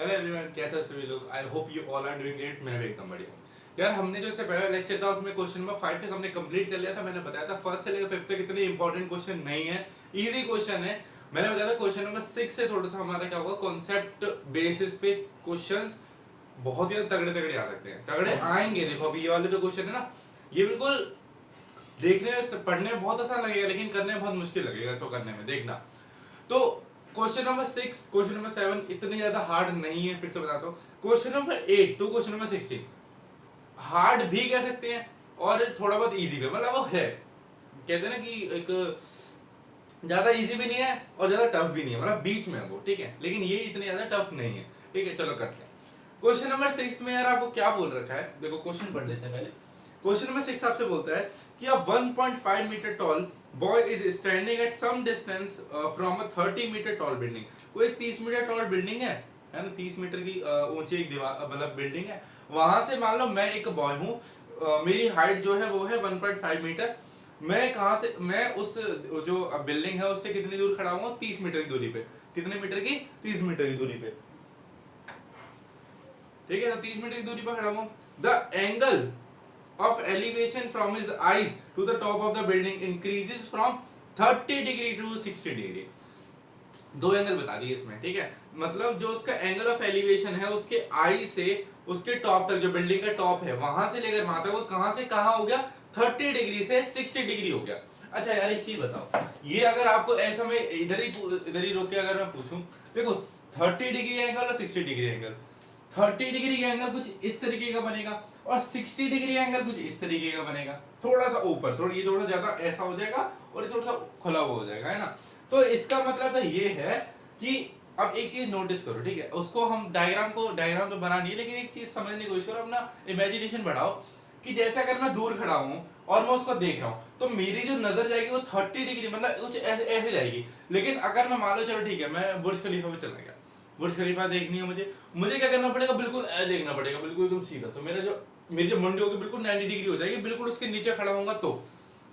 Hello everyone, कैसे हो सभी लोग। I hope you all are doing great. मैं भी एकदम बढ़िया हूँ यार। हमने जो इससे पहला लेक्चर था उसमें क्वेश्चन नंबर 5 तक हमने कंप्लीट कर लिया था। मैंने बताया था फर्स्ट से लेकर 5 तक इतने इंपॉर्टेंट क्वेश्चन नहीं है, इजी क्वेश्चन है। मैंने बताया था क्वेश्चन नंबर 6 से थोड़ा सा हमारा क्या होगा, कॉन्सेप्ट बेसिस पे क्वेश्चंस बहुत ही तगड़े तगड़े आ सकते हैं, तगड़े आएंगे। देखो अभी ये वाले जो क्वेश्चन है ना, ये बिल्कुल देखने में पढ़ने में बहुत आसान लगेगा लेकिन करने में बहुत मुश्किल लगेगा इसको करने में, देखना। तो क्वेश्चन नंबर 6, क्वेश्चन नंबर 7 इतने ज्यादा हार्ड नहीं है, फिर से बताता हूँ। Question number 8 to question number 16 hard भी कह सकते हैं और थोड़ा बहुत इजी भी, मतलब वो है, कहते हैं ना कि एक ज्यादा इजी भी नहीं है और ज्यादा टफ भी नहीं है, मतलब बीच में है वो, ठीक है। लेकिन ये इतने ज्यादा टफ नहीं है, ठीक है। चलो करते हैं। क्वेश्चन नंबर 6 में यार आपको क्या बोल रखा है, देखो क्वेश्चन पढ़ लेते हैं पहले। क्वेश्चन नंबर 6 आपसे बोलता है कि a 1.5 meter tall boy is standing at some distance from a 30 meter tall building. कोई 30 मीटर टॉल बिल्डिंग है ना, 30 मीटर की ऊंची एक दीवार मतलब बिल्डिंग है। वहां से मान लो मैं एक बॉय हूँ, मेरी हाइट जो है वो है 1.5 मीटर। मैं कहां से, मैं उस जो बिल्डिंग है उससे कितनी दूर खड़ा हूँ, 30 मीटर की दूरी पे। कितने मीटर की, 30 मीटर की दूरी पे, ठीक है। तो 30 मीटर की दूरी पर खड़ा हूँ। The angle of elevation from his eyes to the top of the building increases from 30 degree to 60 degree. दो एंगल बता दिए इसमें, ठीक है। मतलब जो उसका एंगल ऑफ एलिवेशन है उसके आई से उसके टॉप तक, जो बिल्डिंग का टॉप है वहां से लेकर वहां तक, वो कहां से कहां हो गया, 30 डिग्री से 60 डिग्री हो गया। अच्छा यार एक चीज बताओ, ये अगर आपको ऐसा मैं इधर ही रोक के अगर मैं पूछूं, देखो 30 डिग्री एंगल और 60 डिग्री एंगल, 30 डिग्री का एंगल कुछ इस तरीके का बनेगा और 60 डिग्री एंगल कुछ इस तरीके का बनेगा, थोड़ा सा ऊपर, थोड़ा ये थोड़ा ज्यादा ऐसा हो जाएगा और ये थोड़ा सा खुला हुआ हो जाएगा, है ना। तो इसका मतलब तो ये है कि अब एक चीज नोटिस करो, ठीक है। उसको हम डायग्राम तो बना नहीं है, लेकिन एक चीज समझने की कोशिश करो, अपना इमेजिनेशन बढ़ाओ कि जैसे अगर मैं दूर खड़ा हूं और मैं उसको देख रहा हूं तो मेरी जो नजर जाएगी वो 30 डिग्री मतलब कुछ ऐसे ऐसे जाएगी। लेकिन अगर मैं मान लो चलो ठीक है, मैं बुर्ज खलीफा पे चला गया, बुर्ज खलीफा देखनी है मुझे, मुझे क्या करना पड़ेगा, बिल्कुल देखना पड़ेगा, बिल्कुल एकदम सीधा। तो मेरी जो मुंडी होगी बिल्कुल 90 डिग्री हो जाएगी, बिल्कुल उसके नीचे खड़ा होऊंगा तो,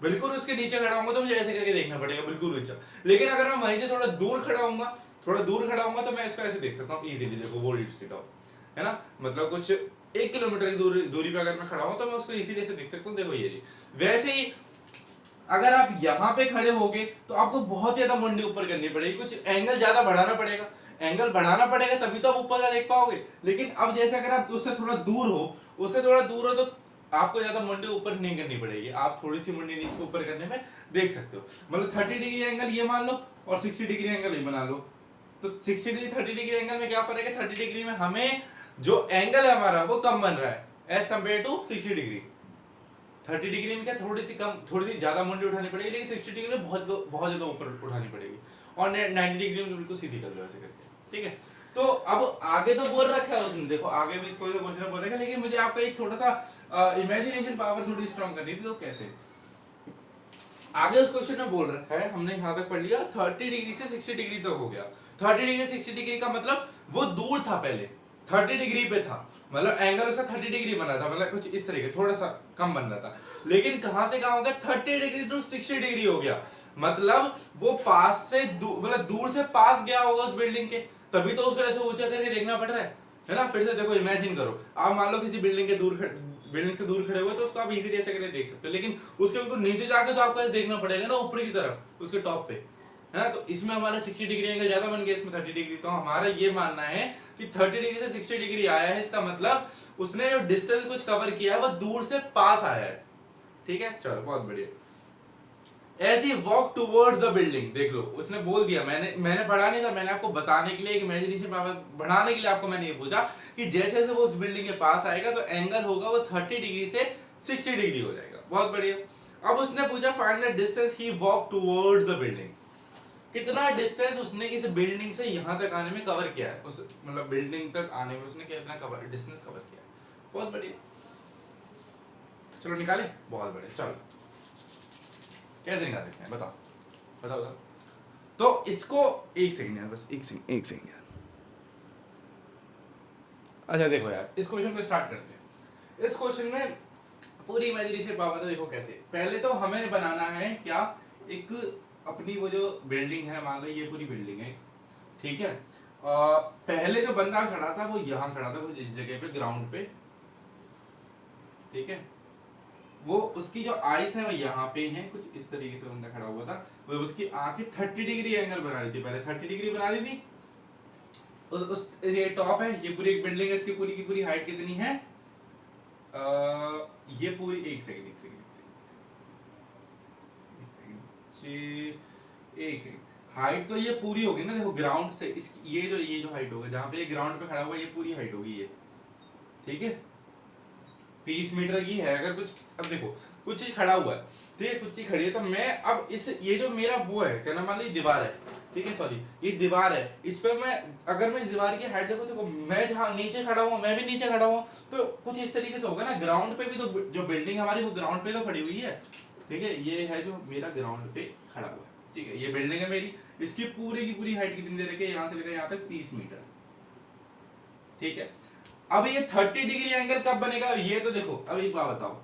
बिल्कुल उसके नीचे खड़ा होऊंगा तो मुझे ऐसे करके देखना पड़ेगा, बिल्कुल नीचे। लेकिन अगर मैं वहीं से थोड़ा दूर खड़ा होऊंगा, तो मैं इसको ऐसे देख सकता हूँ इजीली। देखो वो इसके टॉप है ना, मतलब कुछ 1 किलोमीटर की दूरी पे अगर मैं खड़ा हूं तो मैं उसको इजीली ऐसे देख सकता हूँ। देखो ये वैसे ही अगर आप यहाँ पे खड़े होगे तो आपको बहुत ज्यादा मुंडी ऊपर करनी पड़ेगी, कुछ एंगल ज्यादा बढ़ाना पड़ेगा, एंगल बढ़ाना पड़ेगा तभी तो आप ऊपर का देख पाओगे। लेकिन अब जैसे अगर आप उससे थोड़ा दूर हो तो आपको ज्यादा मुंडी ऊपर नहीं करनी पड़ेगी, आप थोड़ी सी मुंडी नीचे ऊपर करने में देख सकते हो। मतलब 30 डिग्री एंगल ये मान लो और 60 डिग्री एंगल ये बना लो। तो 60 डिग्री 30 डिग्री एंगल में क्या फर्क है, 30 डिग्री में हमें जो एंगल है हमारा वो कम बन रहा है as compared to 60 degree. 30 degree में क्या थोड़ी सी ज्यादा मुंडी उठानी पड़ेगी, लेकिन 60 डिग्री में बहुत ज्यादा ऊपर उठानी पड़ेगी, और 90 डिग्री में बिल्कुल सीधी कर लो ऐसे करके, ठीक है। तो अब आगे तो बोल रखा है उसने, देखो आगे भी इसको क्वेश्चन बोल रखा है, लेकिन मुझे आपका एक थोड़ा सा इमेजिनेशन पावर थोड़ी स्ट्रॉन्ग करनी थी। तो कैसे आगे उस क्वेश्चन में बोल रखा है, हमने यहां तक पढ़ लिया 30 डिग्री से 60 डिग्री तक हो गया। 30 डिग्री 60 डिग्री का मतलब वो दूर था, पहले 30 डिग्री पे था, मतलब एंगल उसका 30 डिग्री बना था, मतलब कुछ इस तरीके थोड़ा सा कम बन रहा था। लेकिन कहां से कहां हो गया, 30 डिग्री टू 60 डिग्री हो गया। मतलब वो पास से मतलब दूर से पास गया होगा उस बिल्डिंग के, तभी तो उसको ऐसे ऊंचा करके देखना पड़ रहा है ना। फिर से देखो इमेजिन करो, आप मान लो किसी बिल्डिंग से दूर खड़े हुए तो उसको आप इजीली ऐसे करके देख सकते हो, लेकिन उसके बिल्कुल नीचे जाके तो आपको ऐसे देखना पड़ेगा ना ऊपर की तरफ उसके टॉप पे, है ना। तो इसमें हमारा 60 डिग्री एंगल ज्यादा बन गया, इसमें 30 डिग्री। तो हमारा ये मानना है कि 30 डिग्री से 60 डिग्री आया है, इसका मतलब उसने जो डिस्टेंस कुछ कवर किया है वो दूर से पास आया है, ठीक है। चलो बहुत बढ़िया। As he walk towards the building, देख लो उसने बोल दिया, मैंने पढ़ा नहीं था, मैंने आपको बताने के लिए, एक इमेजिनेशन पावर बढ़ाने के लिए आपको मैंने ये पूछा कि जैसे जैसे वो उस बिल्डिंग के पास आएगा तो एंगल होगा वो 30 डिग्री से 60 डिग्री हो जाएगा। बहुत बढ़िया। अब उसने पूछा find the distance he walk towards the building, कितना डिस्टेंस उसने इस बिल्डिंग से यहां तक आने में कवर किया है, उस मतलब बिल्डिंग तक आने में उसने कितना डिस्टेंस कवर किया है। बहुत बढ़िया, चलो निकाले। बहुत बढ़िया, चलो कैसे निकाल सकते हैं, बताओ बताओ बताओ। तो इसको एक सेकंड यार, बस एक सेकंड यार। अच्छा देखो यार, इस क्वेश्चन को स्टार्ट करते हैं। इस क्वेश्चन में पूरी इमेजिनेशन पावर है। देखो कैसे, पहले तो हमें बनाना है क्या, एक अपनी वो जो बिल्डिंग है, मान लो ये पूरी बिल्डिंग है, ठीक है। पहले जो बंदा खड़ा था वो यहाँ खड़ा था कुछ इस जगह पे ग्राउंड पे, ठीक है। वो उसकी जो आईज है वो यहाँ पे है, कुछ इस तरीके से बंदा खड़ा हुआ था। वो उसकी आंखें 30 डिग्री एंगल बना रही थी, पहले 30 डिग्री बना रही थी। ये टॉप है, ये पूरी एक बिल्डिंग है, इसकी पूरी की पूरी हाइट कितनी है? ये पूरी एक सेकंड हाइट तो ये पूरी होगी ना, देखो ग्राउंड से इसकी ये जो हाइट होगा, जहां पे ये ग्राउंड पे खड़ा हुआ ये पूरी हाइट होगी ये, ठीक है। 30 मीटर की है। अगर कुछ, अब देखो कुछ चीज खड़ा हुआ है, ठीक है, कुछ चीज खड़ी है, तो मैं अब इस ये जो मेरा वो है क्या नाम, मान लो दीवार है, ठीक है, सॉरी ये दीवार है, इस पे मैं अगर मैं इस दीवार की हाइट देखो मैं जहाँ नीचे खड़ा हूँ, मैं भी नीचे खड़ा हूँ, तो कुछ इस तरीके से होगा ना। ग्राउंड पे भी तो जो बिल्डिंग हमारी वो ग्राउंड पे तो खड़ी हुई है, ठीक है। ये है जो मेरा ग्राउंड पे खड़ा हुआ है, ठीक है। ये बिल्डिंग है मेरी, इसकी पूरी की पूरी हाइट कितनी दे रखी है, यहाँ से लेकर यहाँ तक 30 मीटर, ठीक है। अब ये 30 डिग्री एंगल कब बनेगा, ये तो देखो अब एक बात बताओ,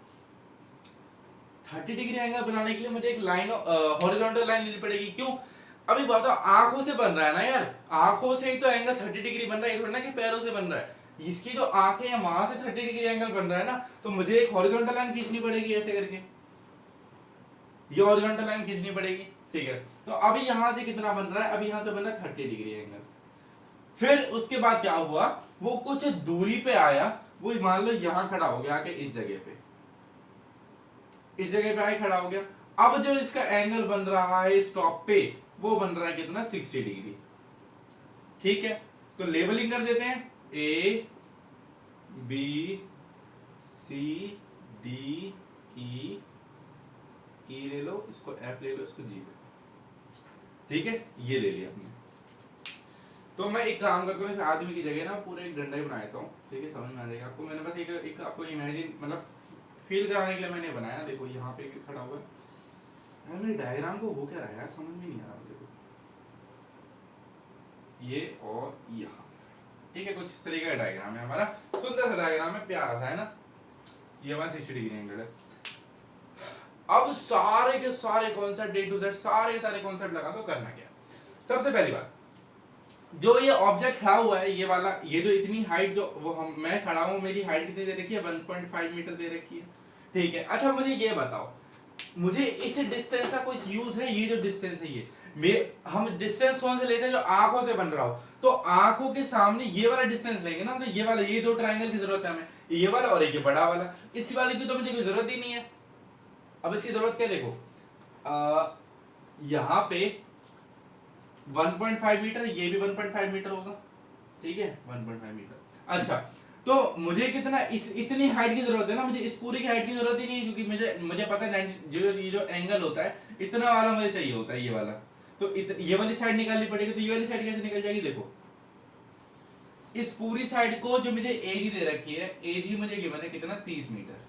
30 डिग्री एंगल बनाने के लिए मुझे एक लाइन हॉरिजॉन्टल लाइन लेनी पड़ेगी, क्यों? अभी बात बताओ, आंखों से बन रहा है ना यार, आंखों से ही तो एंगल 30 डिग्री बन रहा है, थोड़ा ना कि पैरों से बन रहा है। इसकी जो आंखें हैं वहां से 30 डिग्री एंगल बन रहा है ना, तो मुझे एक हॉरिजॉन्टल लाइन खींचनी पड़ेगी ऐसे करके, ये हॉरिजॉन्टल लाइन खींचनी पड़ेगी, ठीक है। तो अभी यहां से कितना बन रहा है, अभी यहां से बन रहा है 30 डिग्री एंगल। फिर उसके बाद क्या हुआ, वो कुछ दूरी पे आया, वो मान लो यहां खड़ा हो गया आके इस जगह पे, इस जगह पे आके खड़ा हो गया। अब जो इसका एंगल बन रहा है इस टॉप पे, वो बन रहा है कितना, 60 डिग्री, ठीक है। तो लेबलिंग कर देते हैं, A B C D E, ई ले लो, इसको एफ ले लो, इसको जी ले लो, ठीक है, ये ले लिया हमने। तो मैं एक काम करता हूँ, इस आदमी की जगह ना पूरा एक डंडा ही बना देता हूँ, ठीक है, समझ में आ जाएगा आपको। मैंने बस एक आपको इमेजिन मतलब फील कराने के लिए मैंने बनाया। देखो यहाँ पे खड़ा हुआ है, मेरे डायग्राम को हो क्या रहा है यार, समझ में नहीं आ रहा मुझे। ये और यहाँ, ठीक है, कुछ इस तरीके का डायग्राम है हमारा, सुंदर सा डायग्राम है, प्यारा सा है ना। ये हमारा 60 डिग्री एंगल है। अब सारे के सारे कॉन्सेप्ट A to Z सारे कॉन्सेप्ट लगा तो करना क्या। सबसे पहली बात, जो ये ऑब्जेक्ट खड़ा हुआ है, ये वाला, ये जो इतनी हाइट जो वो मैं खड़ा हूं, मेरी हाइट कितनी दे रखी है, 1.5 मीटर दे रखी है, ठीक है। अच्छा मुझे ये बताओ, मुझे इस डिस्टेंस का कुछ यूज है? ये जो डिस्टेंस है ये हम डिस्टेंस कौन से लेते हैं, जो आंखों से बन रहा हो, तो आंखों के सामने ये वाला डिस्टेंस लेंगे ना, तो ये वाला, ये दो ट्रायंगल की जरूरत है हमें, ये वाला और एक ये बड़ा वाला। इस वाले की तो मुझे कोई जरूरत ही नहीं है। अब इसकी जरूरत क्या, देखो यहां पे 1.5 मीटर, ये भी 1.5 मीटर होगा, ठीक है, 1.5 मीटर। अच्छा तो मुझे कितना, इस इतनी हाइट की जरूरत है ना, मुझे इस पूरी की हाइट की जरूरत ही नहीं है, क्योंकि मुझे पता है ये जो एंगल होता है इतना वाला मुझे चाहिए होता है, ये वाला। तो ये वाली साइड निकालनी पड़ेगी, तो ये वाली साइड कैसे निकल जाएगी, देखो इस पूरी साइड को जो मुझे एजी दे रखी है, एजी मुझे गिवन है कितना, 30 मीटर,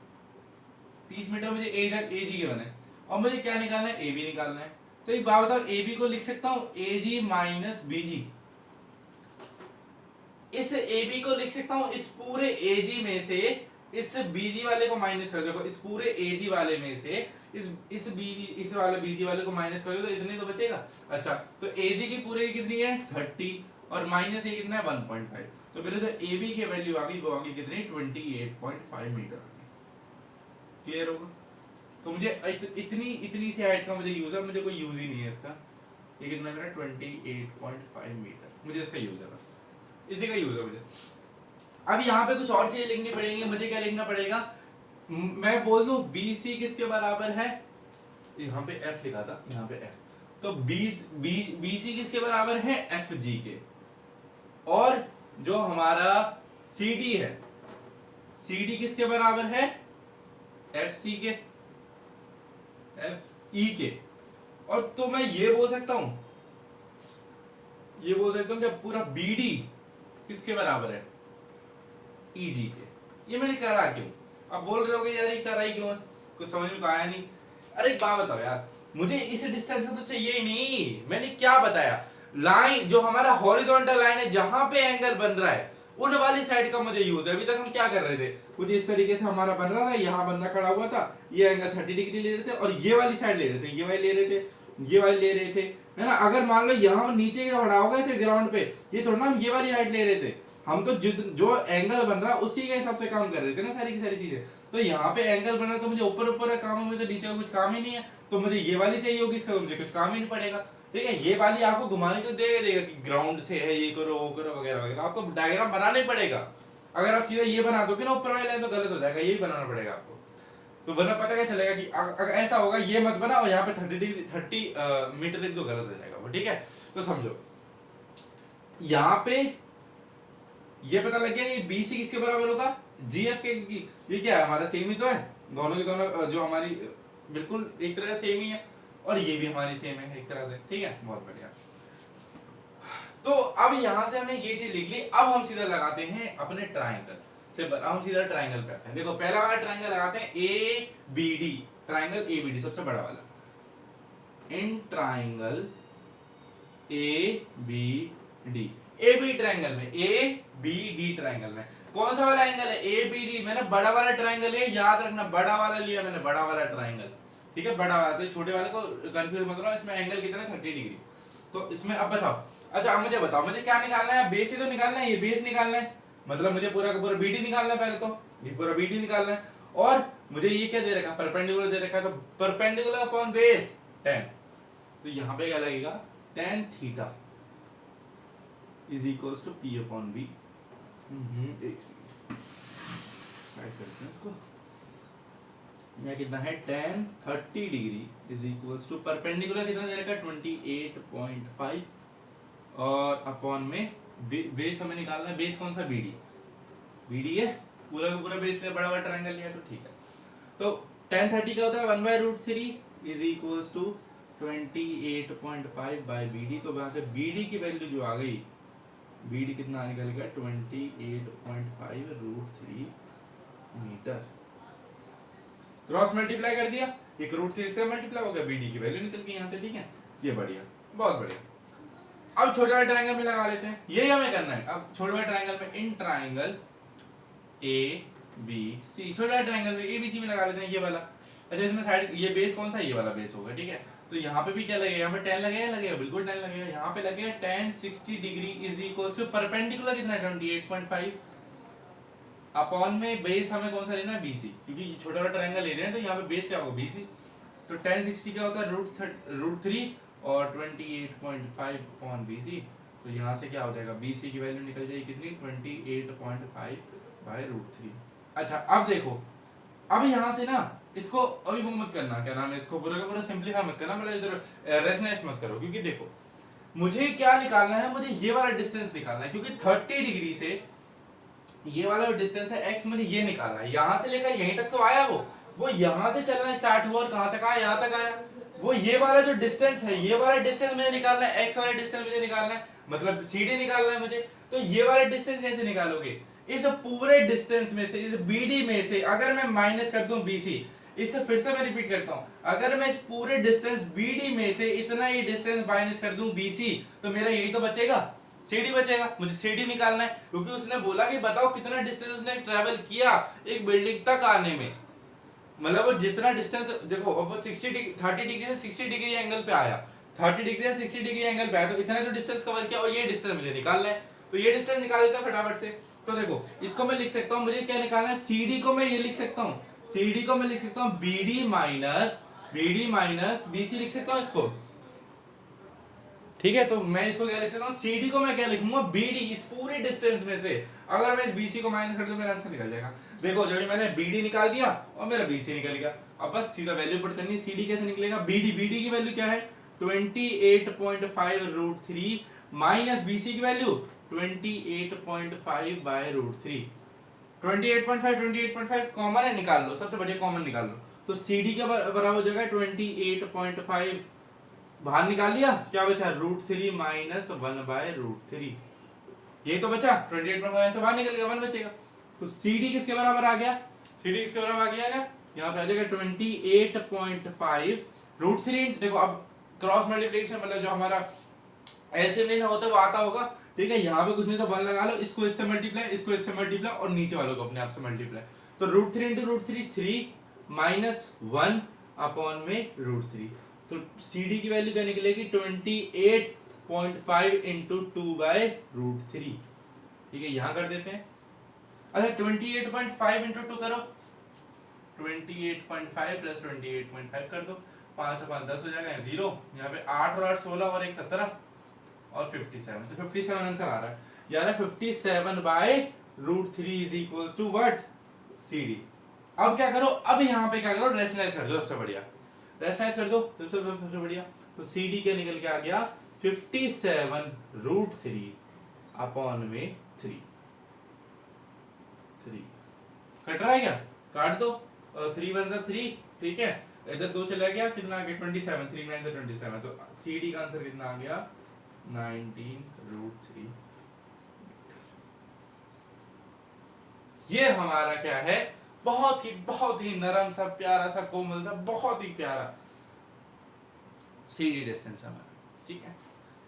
30 मीटर मुझे एजी गिवन है, और मुझे क्या निकालना है, ए बी निकालना है। तो एक बात बताओ, ए बी को लिख सकता हूं ए जी माइनस बी जी, इस ए बी को लिख सकता हूं इस पूरे ए जी में से इस बीजी वाले को माइनस कर, देखो इस पूरे एजी वाले में से इस वाले बीजी वाले को माइनस कर दो, तो इतने तो बचेगा। अच्छा तो एजी की पूरे की कितनी है, 30, और माइनस ए कितना है, 1.5। तो मेरे जो ए बी की वैल्यू आ गई वो आ गई कितनी, 28.5 मीटर। क्लियर होगा। तो मुझे इतनी सी हाइट का मुझे यूज है, मुझे कोई यूज ही नहीं है इसका। ये कितना मेरा 28.5 मीटर, मुझे इसका यूज है, बस इसी का यूज है मुझे। अब यहाँ पे कुछ और चीजें लिखनी पड़ेंगी, मुझे क्या लिखना पड़ेगा, मैं बोल दूं BC किसके बराबर है, यहाँ पे F लिखा था, यहाँ पे F, तो BC किसके बराबर है, FG के। और जो हमारा CD है, CD किसके बराबर है, FC के, FE के। और तो मैं ये बोल सकता हूं क्या पूरा BD किसके बराबर है, EG के। ये मैंने करा क्यों, अब बोल रहे होगे यार ये करा ही क्यों है, कुछ समझ में तो आया नहीं। अरे एक बात बताओ यार, मुझे इस डिस्टेंस से तो चाहिए ही नहीं, मैंने क्या बताया, लाइन जो हमारा हॉरिजॉन्टल लाइन है जहां पे एंगल बन रहा है उन वाली साइड का मुझे यूज है। अभी तक हम क्या कर रहे थे, कुछ इस तरीके से हमारा बन रहा था, यहाँ बंदा खड़ा हुआ था, ये एंगल 30 डिग्री ले रहे थे, और ये वाली साइड ले रहे थे, ये वाली ले रहे थे, ये वाली ले रहे थे, है ना। अगर मान लो यहाँ नीचे का बढ़ा होगा इसे ग्राउंड पे, ये थोड़ा ना हम ये वाली हाइट ले रहे थे, हम तो जो एंगल बन रहा उसी के हिसाब से काम कर रहे थे ना सारी की सारी चीजें। तो यहाँ पे एंगल बना तो मुझे ऊपर ऊपर का काम है, मुझे तो नीचे का कुछ काम ही नहीं है, तो मुझे ये वाली चाहिए होगी, इसका तो मुझे कुछ काम ही नहीं पड़ेगा। ठीक है, ये वाली आपको घुमाने को देगा कि ग्राउंड से है, ये करो वो करो वगैरह वगैरह, आपको डायग्राम बनाना ही पड़ेगा। अगर आप सीधा ये बना दोगे ना ऊपर वाले लाइन तो गलत हो जाएगा, यही बनाना पड़ेगा आपको। तो वरना पता क्या चलेगा कि अगर ऐसा होगा ये मत बना और यहाँ पे 30 मीटर तक तो गलत हो जाएगा वो। ठीक है, तो समझो यहाँ पे ये पता लग गया कि BC किसके बराबर होगा, GF के, ये क्या है हमारा सेम ही तो है, दोनों के दोनों जो हमारी बिल्कुल एक तरह से सेम ही है, और ये भी हमारी सेम है एक तरह से। ठीक है, बहुत बढ़िया। तो अब यहां से हमने ये चीज लिख ली, अब हम सीधा लगाते हैं अपने ट्राइंगल से, हम सीधा ट्राइंगल पे आते हैं। देखो पहला वाला ट्राइंगल लगाते हैं ABD, ट्राइंगल ABD सबसे बड़ा वाला। In triangle ABD, AB triangle में, ABD ट्राइंगल में कौन सा वाला एंगल है, ABD। मैंने बड़ा वाला ट्राइंगल है, याद रखना बड़ा वाला लिया मैंने, बड़ा वाला ट्राइंगल। ठीक है, बड़ा वाला, तो छोटे वाले को कंफ्यूज मत करो, इसमें एंगल कितना है 30 डिग्री। तो इसमें अब बताओ, अच्छा अब मुझे बताओ मुझे क्या निकालना है, बेस ही तो निकालना है, ये बेस निकालना है, मतलब मुझे पूरा का पूरा BD निकालना है, पहले तो ये पूरा BD निकालना है, और मुझे ये क्या दे रखा है, परपेंडिकुलर दे रखा है, तो परपेंडिकुलर अपॉन बेस 10, तो यहाँ पे क्या लगेगा, tan theta is equals to P upon B। Side करते हैं इसको, यह कितना है tan 30 degree is equals to perpendicular कितना दे रखा है 28.5, और अपॉन में बेस हमें निकालना है, बेस कौन सा, BD है, पूरा का पूरा बेस में बड़ा बड़ा ट्रायंगल लिया तो ठीक है। तो tan 30 क्या होता है 1/√3 is equals to 28.5 by BD। तो वहां से BD की वैल्यू जो आ गई, BD कितना निकलेगा 28.5√3 मीटर। क्रॉस मल्टीप्लाई कर दिया, एक √3 से मल्टीप्लाई हो गया, BD की वैल्यू निकल गई यहाँ से। ठीक है, ये बढ़िया, बहुत बढ़िया। अब छोटे वाले ट्रायंगल में लगा लेते हैं, यही हमें करना है। अब छोटे वाले ट्रायंगल में इन ट्रायंगल ABC, छोटे वाले ट्रायंगल में ABC में लगा लेते हैं ये वाला। अच्छा इसमें साइड ये बेस कौन सा, ये वाला बेस होगा। ठीक है, तो यहाँ पे भी क्या लगेगा, यहाँ पे tan लगेगा, बिल्कुल tan लगेगा, यहाँ पे लगेगा tan 60 degree is equals to perpendicular कितना है 28.5 अपॉन में बेस हमें कौन सा लेना है BC, क्योंकि छोटा वाला ट्रायंगल ले रहे हैं तो यहाँ पे बेस क्या होगा BC। तो tan 60 क्या होता है √3 और 28.5 अपॉन BC। तो यहाँ से क्या हो जाएगा, BC की वैल्यू निकल जाएगी कितनी 28.5/√3। अच्छा अब देखो, अब यहाँ से ना इसको अभी वो मत करना, क्या नाम है, इसको पूरा का पूरा सिंपलीफाई मत करना, मतलब इधर रेसनेस मत करो, क्योंकि देखो मुझे क्या निकालना है, मुझे ये वाला डिस्टेंस निकालना है, क्योंकि 30 डिग्री से ये वाला जो डिस्टेंस है x मुझे ये निकालना है। यहाँ से लेकर यहीं तक तो आया वो यहाँ से चलना स्टार्ट हुआ और कहाँ तक आया, यहाँ तक आया। वो ये वाला जो डिस्टेंस है, ये वाला डिस्टेंस मुझे निकालना है, x वाला डिस्टेंस मुझे निकालना है, मतलब CD निकालना है मुझे। तो ये वाला डिस्टेंस कैसे निकालोगे, इस पूरे डिस्टेंस में से, इस BD में से अगर मैं माइनस कर दूं BC, इससे फिर से मैं रिपीट करता हूं, अगर मैं इस पूरे डिस्टेंस BD में से इतना ही डिस्टेंस माइनस कर दूं BC, तो मेरा यही तो बचेगा, CD बचेगा। मुझे CD निकालना है, क्योंकि उसने बोला कि बताओ कितना डिस्टेंस उसने ट्रैवल किया एक बिल्डिंग तक आने में, मतलब वो जितना डिस्टेंस, देखो अब 30 डिग्री से 60 डिग्री एंगल पे आया, 30 डिग्री से 60 डिग्री एंगल पे आया, तो इतना जो डिस्टेंस कवर किया, और ये डिस्टेंस मुझे निकालना है, तो ये डिस्टेंस निकाल देता हूं फटाफट से। तो देखो इसको मैं लिख सकता हूं, मुझे क्या निकालना है, CD को मैं ये लिख सकता हूं, CD को मैं लिख सकता हूं BD माइनस BC लिख सकता हूं इसको। ठीक है, तो मैं इसको क्या लिख सकता हूं, CD को मैं क्या लिखूंगा BD, इस पूरे डिस्टेंस में से अगर मैं इस BC को माइनस कर दूं मेरा आंसर निकल जाएगा। देखो जब मैंने BD निकाल दिया और मेरा BC निकल गया, अब बस सीधा वैल्यू पुट करनी है। CD कैसे निकलेगा, BD की वैल्यू क्या है 28.5/√3 माइनस BC की वैल्यू 28.5/√3। 28.5 कॉमन है, निकाल लो, सबसे बढ़िया कॉमन निकाल लो। तो CD के बराबर हो जाएगा 28.5, बाहर निकाल लिया, क्या बचा √3 माइनस 1/√3, ये तो बचा 28.5 से बाहर निकल गया, 1 बचेगा। तो CD किसके बराबर आ गया, CD किसके बराबर आ गया, यहाँ पे आ जाएगा 28.5√3। देखो अब क्रॉस मल्टीप्लिकेशन मतलब जो हमारा एलसीएम लेना होता है वो आता होगा। ठीक है, यहाँ पे कुछ नहीं तो 1 लगा लो, इसको इससे मल्टीप्लाई, इसको इससे मल्टीप्लाई, और नीचे वालों को अपने आप से मल्टीप्लाई। तो √3 × √3 3 माइनस 1 अपॉन में √3, तो CD की वैल्यू क्या निकलेगी 28.5 इंटू 2/√3। ठीक है, यहां कर देते हैं। अच्छा 28.5 इंटू 2 करो, 28.5 प्लस 28.5 कर दो, 5 से 5 10 हो जाएगा, 0 यहाँ पे 8 और 8 16 और 1 17 और 57, तो 57 आंसर आ रहा है यार। 57/√3 is equals to what, CD। अब क्या करो, अब यहाँ पे क्या करो, रेशनलाइज कर दो, सबसे बढ़िया रेशनलाइज कर दो, सबसे बढ़िया। तो CD क्या निकल के आ गया 57√3 अपॉन में 3 कट रहा है क्या, काट दो, 3 1 जा 3, ठीक है, इधर 2 चला गया, कितना आ गया 27, 3 9 27, तो CD का आंसर कितना आ गया 19√3। ये हमारा क्या है, बहुत ही नरम सा, प्यारा सा, कोमल सा, बहुत ही प्यारा CD डिस्टेंस हमारा, ठीक है।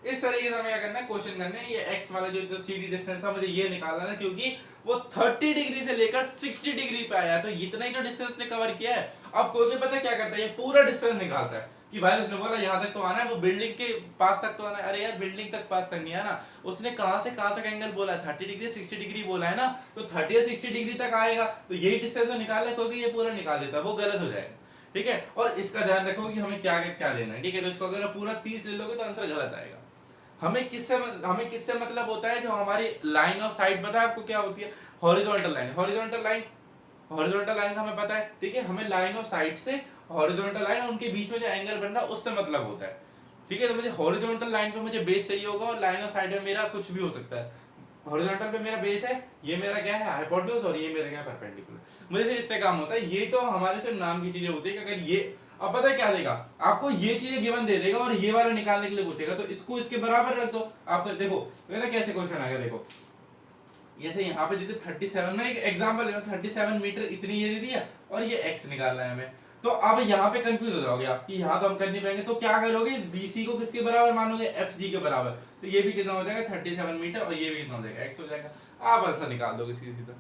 इस तरीके से हमें क्या करना है, क्वेश्चन करना है। ये x वाला जो CD डिस्टेंस था मुझे ये निकालना है, क्योंकि वो 30 डिग्री से लेकर 60 डिग्री पे आया, तो इतना ही तो डिस्टेंस ने कवर किया है। अब कोई पता क्या करता है, ये पूरा डिस्टेंस निकालता है कि भाई उसने बोला यहाँ तक तो आना है, वो बिल्डिंग के पास तक तो आना है। अरे यार बिल्डिंग तक पास तक नहीं आना, उसने कहां से कहां तक एंगल बोला है, 30 डिग्री 60 डिग्री बोला है ना, तो 30 या 60 डिग्री तक आएगा, तो यही डिस्टेंस जो निकालना है, क्योंकि ये पूरा निकाल देता है, वो गलत हो जाएगा, ठीक है। और इसका ध्यान रखो कि हमें क्या क्या लेना है, ठीक है। तो इसको अगर पूरा 30 ले लोगे तो आंसर गलत आएगा। हमें किससे मतलब होता है, जो हमारी लाइन ऑफ साइट पता है आपको क्या होती है, हॉरिजॉन्टल लाइन। हॉरिजॉन्टल लाइन का हमें पता है, ठीक है। हमें लाइन ऑफ साइट से हॉरिजॉन्टल लाइन और उनके बीच में जो एंगल बन रहा है उससे मतलब होता है, ठीक है। तो मुझे हॉरिजॉन्टल लाइन पे मुझे बेस चाहिए होगा, और लाइन ऑफ साइट में मेरा कुछ भी हो सकता है। हॉरिजॉन्टल पे मेरा बेस है, ये मेरा क्या है हाइपोटेन्यूज, और ये मेरा क्या है परपेंडिकुलर। मुझे सिर्फ इससे काम होता है। ये तो हमारे सिर्फ नाम की चीजें होती है कि अगर ये, अब पता है क्या देगा आपको, ये चीजें गिवन दे देगा और ये वाला निकालने के लिए पूछेगा, तो इसको इसके बराबर रख दो। आप देखो कैसे क्वेश्चन आ गया, देखो जैसे यहाँ पे देते 37 में, एक एग्जांपल ले लो, 37 मीटर इतनी ये दे दिया और ये x निकालना है हमें। तो अब यहाँ पे कंफ्यूज हो जाओगे आप कि यहाँ तो हम कर नहीं पाएंगे, तो क्या करोगे, इस BC को किसके बराबर मानोगे, FG के बराबर। तो ये भी कितना हो जाएगा 37 मीटर, और ये भी कितना हो जाएगा x हो जाएगा। आप आंसर निकाल दोगे सीधा,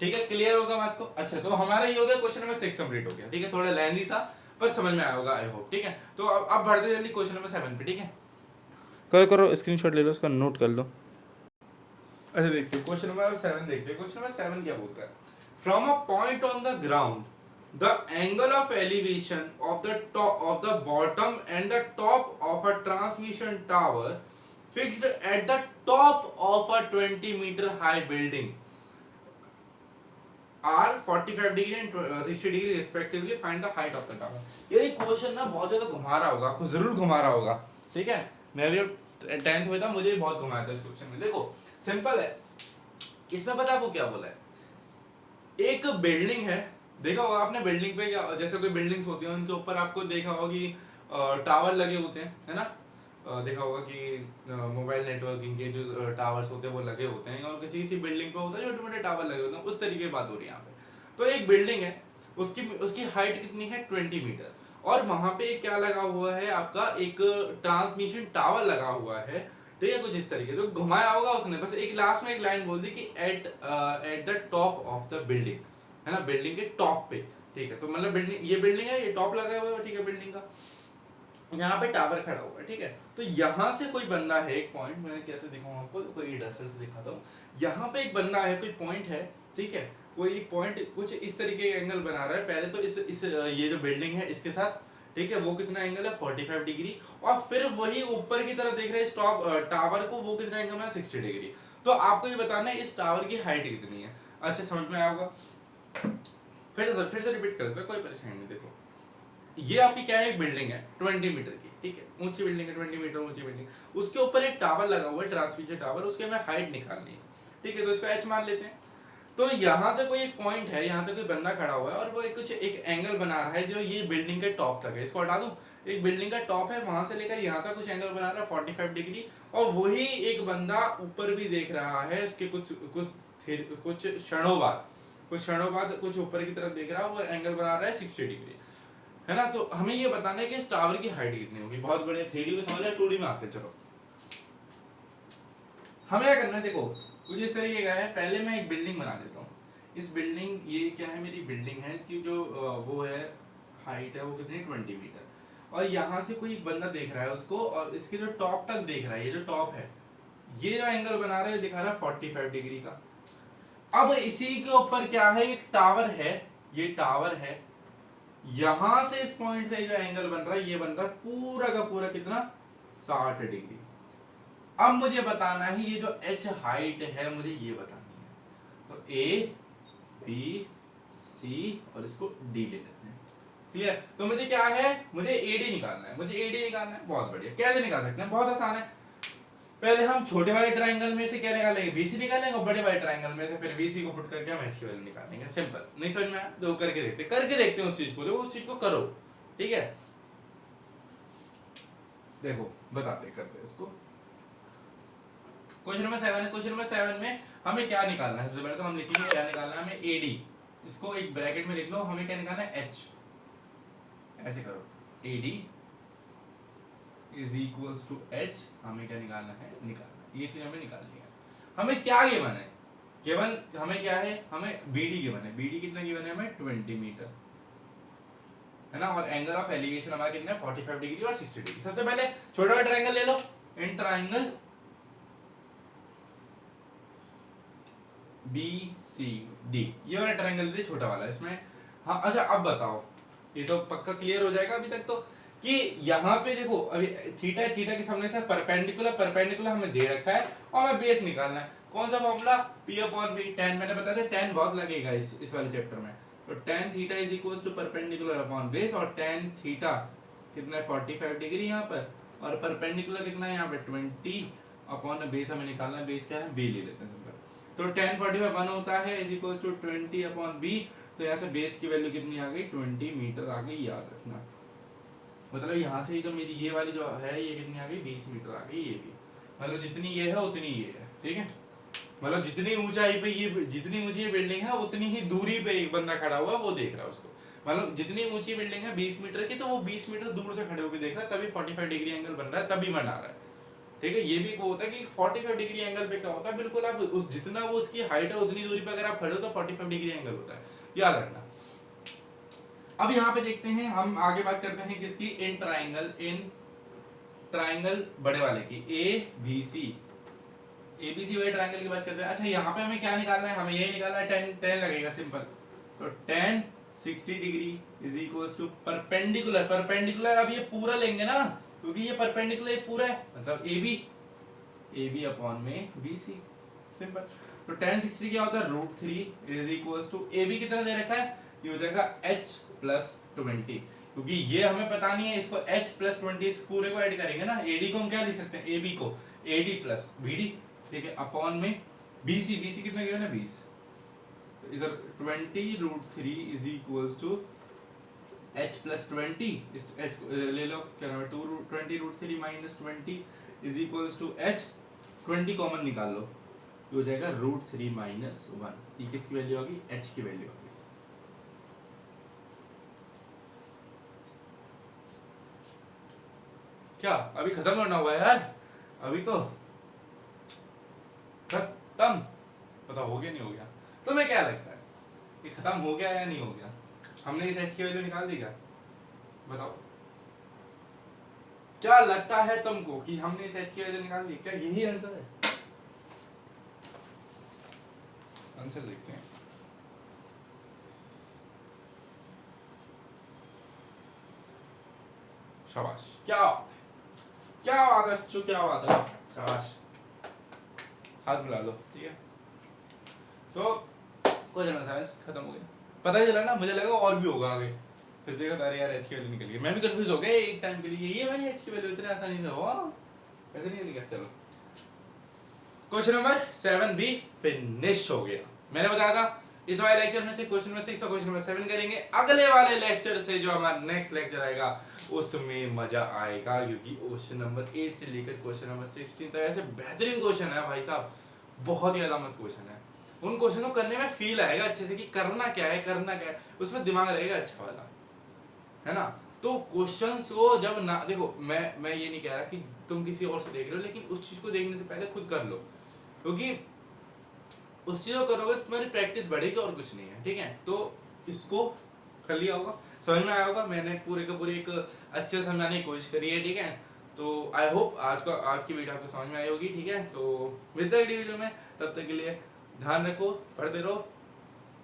ठीक है। क्लियर होगा बात को। अच्छा तो हमारा ये हो गया, क्वेश्चन नंबर 6 कंप्लीट हो गया, ठीक है। थोड़ा लेंथी था पर समझ में आया होगा आई होप, ठीक है। तो अब बढ़ते जल्दी क्वेश्चन नंबर 7 पे, ठीक है। करो स्क्रीनशॉट ले लो, उसका नोट कर लो। अच्छा देखते हैं क्वेश्चन नंबर 7, देखते हैं क्वेश्चन नंबर 7 क्या बोलता है। From a point on the ground the angle of elevation of the top of the bottom and the top of a transmission tower fixed at the top of a 20 metre high building are 45 degree and 60 degree respectively, find the height of the tower. ये question ना बहुत ज्यादा घुमा रहा होगा आपको, जरूर घुमा रहा होगा, ठीक है। मैं भी 10th में था, मुझे भी बहुत घुमाया था इस क्वेश्चन में। देखो सिंपल है, इसमें पता आपको क्या बोला है, एक बिल्डिंग है, देखा होगा आपने बिल्डिंग पे क्या, जैसे कोई बिल्डिंग्स होती हैं उनके ऊपर आपको देखा होगा कि टावर लगे होते हैं, है ना। देखा होगा कि मोबाइल नेटवर्किंग के जो टावर्स होते हैं वो लगे होते हैं, और किसी किसी बिल्डिंग पे होता है छोटे मोटे टावर लगे होते हैं, उस तरीके की बात हो रही है यहाँ पे। तो एक बिल्डिंग है, उसकी उसकी हाइट कितनी है 20 मीटर, और वहां पे क्या लगा हुआ है आपका, एक ट्रांसमिशन टावर लगा हुआ है, ठीक है। कुछ इस तरीके तो घुमाया होगा उसने, बस एक लास्ट में एक लाइन बोल दी कि eight the top of the building, है ना, बिल्डिंग के टॉप पे, ठीक है। तो मतलब बिल्डिंग, ये बिल्डिंग है, ये टॉप लगा हुआ है, ठीक है, बिल्डिंग का, यहाँ पे टावर खड़ा हुआ है, ठीक है। तो यहाँ से कोई बंदा है, एक पॉइंट, मैं कैसे दिखाऊं आपको, कोई डस्टर से दिखाता हूँ। यहाँ पे एक बंदा है, कोई पॉइंट है, ठीक है, कोई पॉइंट कुछ इस तरीके का एंगल बना रहा है। पहले तो इस ये जो बिल्डिंग है इसके साथ, ठीक है, वो कितना एंगल है 45 डिग्री, और फिर वही ऊपर की तरफ देख रहे हैं टॉप टावर को, वो कितना एंगल है 60 डिग्री। तो आपको ये बताना है इस टावर की हाइट कितनी है। अच्छा समझ में आया होगा, फिर से रिपीट कर देता हूं, कोई परेशानी नहीं। देखो ये आपकी क्या है, एक बिल्डिंग है 20 मीटर की, ठीक है, ऊंची बिल्डिंग है, 20 मीटर ऊंची बिल्डिंग, उसके ऊपर एक टावर लगा हुआ है, ट्रांसमिशन टावर, उसके हमें हाइट निकालनी है, ठीक है। तो इसको h मान लेते हैं। तो यहाँ से कोई एक पॉइंट है, यहाँ से कोई बंदा खड़ा हुआ है, और वो कुछ एक एंगल बना रहा है जो ये बिल्डिंग के टॉप तक है। इसको हटा दूं, एक बिल्डिंग का टॉप है, वहां से लेकर यहाँ तक कुछ एंगल बना रहा है 45 डिग्री, और वही एक बंदा ऊपर भी देख रहा है, उसके कुछ क्षणों बाद कुछ ऊपर की तरफ देख रहा है, वो एंगल बना रहा है 60 डिग्री, है ना। तो हमें ये बताना है कि इस टावर की हाइट कितनी होगी। बहुत बढ़िया, 3D में समझ रहे, 2D में आते हैं। चलो हमें क्या करना है, देखो कुछ इस तरीके का है। पहले मैं एक बिल्डिंग बना देता हूँ। इस बिल्डिंग, ये क्या है, मेरी बिल्डिंग है, इसकी जो वो है हाइट है वो कितनी 20 मीटर। और यहाँ से कोई एक बंदा देख रहा है उसको, और इसके जो टॉप तक देख रहा है, ये जो टॉप है, ये जो एंगल बना रहा है दिखा रहा है 45 डिग्री का। अब इसी के ऊपर क्या है, एक टावर है, ये टावर है, यहां से इस पॉइंट से जो एंगल बन रहा है ये बन रहा है पूरा का पूरा कितना, 60 डिग्री। अब मुझे बताना है ये जो h हाइट है मुझे ये बतानी है। तो A B C और इसको D ले लेते हैं, क्लियर। तो मुझे क्या है, मुझे AD निकालना है, मुझे AD निकालना है। बहुत बढ़िया, कैसे निकाल सकते हैं, बहुत आसान है। पहले हम छोटे वाले ट्रायंगल में से क्या निकालेंगे, BC निकालेंगे, और बड़े वाले ट्रायंगल में से फिर BC को पुट करके हम h की वैल्यू निकालेंगे। सिंपल, नहीं समझ में आया तो करके देखते हैं उस चीज को, देखो उस चीज को करो, ठीक है। देखो बताते करते इसको। क्वेश्चन नंबर 7 है। क्वेश्चन नंबर 7 में हमें क्या निकालना है, सबसे पहले तो हम लिखेंगे क्या निकालना है हमें, AD, इसको एक ब्रैकेट में लिख लो, हमें क्या निकालना है, H, ऐसे करो, AD is equals to H, हमें क्या निकालना है, ये चीज हमें निकालनी है। हमें क्या गिवन है, केवल हमें क्या है, हमें BD गिवन है। BD कितना गिवन है हमें, 20 मीटर, है ना। और एंगल ऑफ एलिवेशन हमारा कितना है, 45 डिग्री और 60 डिग्री। सबसे पहले छोटा वाला ट्रायंगल ले लो, इन ट्रायंगल BCD, ये वाला ट्रायंगल छोटा वाला इसमें। हाँ अच्छा, अब बताओ, ये तो पक्का क्लियर हो जाएगा अभी तक तो, कि यहाँ पे देखो अभी थीटा है, थीटा के सामने से परपेंडिकुलर हमें दे रखा है, और हमें बेस निकालना है। कौन सा फॉर्मूला, P/B tan, मैंने बताया था tan बहुत लगेगा इस वाले चैप्टर में। तो tan theta is equals to perpendicular upon base, और tan थीटा कितना है, 45 डिग्री यहाँ पर, और परपेंडिकुलर कितना है यहाँ पे, 20 अपॉन बेस हमें निकालना है। बेस क्या है, b ले लेते हैं। तो tan 45 1 होता है is equals to 20 upon b। तो यहाँ से बेस की वैल्यू कितनी आ गई, 20 मीटर आ गई, याद रखना। मतलब यहाँ से ही तो मेरी ये वाली जो है ये कितनी आ गई, 20 मीटर आ गई, ये भी मतलब जितनी ये है उतनी ये है, ठीक है। मतलब जितनी ऊंचाई पे ये, जितनी ऊंची बिल्डिंग है उतनी ही दूरी पे एक बंदा खड़ा हुआ है, वो देख रहा है उसको। मतलब जितनी ऊंची बिल्डिंग है 20 मीटर की, तो वो 20 मीटर दूर से खड़े होकर देख रहा है, तभी 45 डिग्री एंगल बन रहा है, तभी बना रहा है, ठीक है। ये भी वो होता है कि 45 डिग्री एंगल पे क्या होता है, बिल्कुल आप उस जितना वो उसकी हाइट है उतनी दूरी पे अगर आप खड़े हो तो 45 डिग्री एंगल होता है, याद रखना। अब यहाँ पे देखते हैं, हम आगे बात करते हैं किसकी, इन ट्राइंगल बड़े वाले की, ABC वाले ट्राइंगल की बात करते हैं। अच्छा यहाँ पे हमें क्या निकालना है, हमें यही निकालना है, tan लगेगा सिंपल। तो tan 60 degree is equals to perpendicular, अब ये पूरा लेंगे ना, क्योंकि ये परपेंडिकुलर पूरा है, मतलब AB अपॉन में BC, सिंपल। तो tan 60 क्या होता है, √3 इज इक्वल्स टू AB कितना दे रखा है, ये हो जाएगा H प्लस 20, क्योंकि ये हमें पता नहीं है, इसको H प्लस 20 इस पूरे को ऐड करेंगे ना, AD को हम क्या लिख सकते हैं, AB को AD प्लस BD, ठीक है, अपॉन में BC कितना गिवन है, 20। तो इधर 20 √3 is equals to H plus 20, इस H ले लो, क्या नाम है, 20 √3 minus 20 is equals to H, 20 common निकाल लो, ये हो जाएगा √3 माइनस 1। ये किसकी वैल्यू होगी, H की वैल्यू होगी। क्या अभी खत्म करना हुआ है यार, अभी तो खत्म, पता हो गया नहीं हो गया, तुम्हें क्या लगता है ये खत्म हो गया या नहीं हो गया, हमने इस H की वैल्यू निकाल दी क्या, बताओ क्या लगता है तुमको कि हमने इस H की वैल्यू निकाल दी, क्या यही आंसर है, आंसर देखते हैं। शाबाश, क्या बात है, क्या बात है बच्चों, क्या बात है, शाबाश, हाथ मिला लो, ठीक है। तो क्वेश्चन नंबर 7 खत्म हो गया, पता ही चला ना, मुझे लगा और भी होगा आगे, फिर देखा अरे यार H की वैल्यू निकल गई, मैं भी कंफ्यूज हो गया एक टाइम के लिए, ये वाली H की वैल्यू इतने आसानी से हो ऐसे नहीं लिखा। चलो क्वेश्चन नंबर 7 भी फिनिश हो गया। मैंने बताया था इस वाले लेक्चर में से क्वेश्चन नंबर 6 और क्वेश्चन नंबर 7 करेंगे, अगले वाले लेक्चर से जो हमारा नेक्स्ट लेक्चर आएगा उसमें मजा आएगा, क्योंकि क्वेश्चन नंबर 8 से लेकर क्वेश्चन नंबर 16 तक ऐसे बेहतरीन क्वेश्चन है भाई साहब, बहुत ही ज्यादा मस्त क्वेश्चन है। उन क्वेश्चन को करने में फील आएगा अच्छे से कि करना क्या है, उसमें दिमाग रहेगा अच्छा वाला, है ना। तो क्वेश्चंस को जब ना देखो, मैं ये नहीं कह रहा कि तुम किसी और से देख रहे हो, लेकिन उस चीज को देखने से पहले खुद कर लो, क्योंकि उस चीज को करोगे तुम्हारी प्रैक्टिस बढ़ेगी और कुछ नहीं है, ठीक है। तो इसको कर लिया होगा, समझ में आया होगा। मैंने पूरे का पूरी एक अच्छे से समझाने की कोशिश करी है, ठीक है। तो आई होप आज की वीडियो आपको समझ में आई होगी, ठीक है। तो मिलते हैं अगली वीडियो में, तब तक के लिए ध्यान रखो, पढ़ते रहो,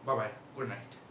बाय बाय, गुड नाइट।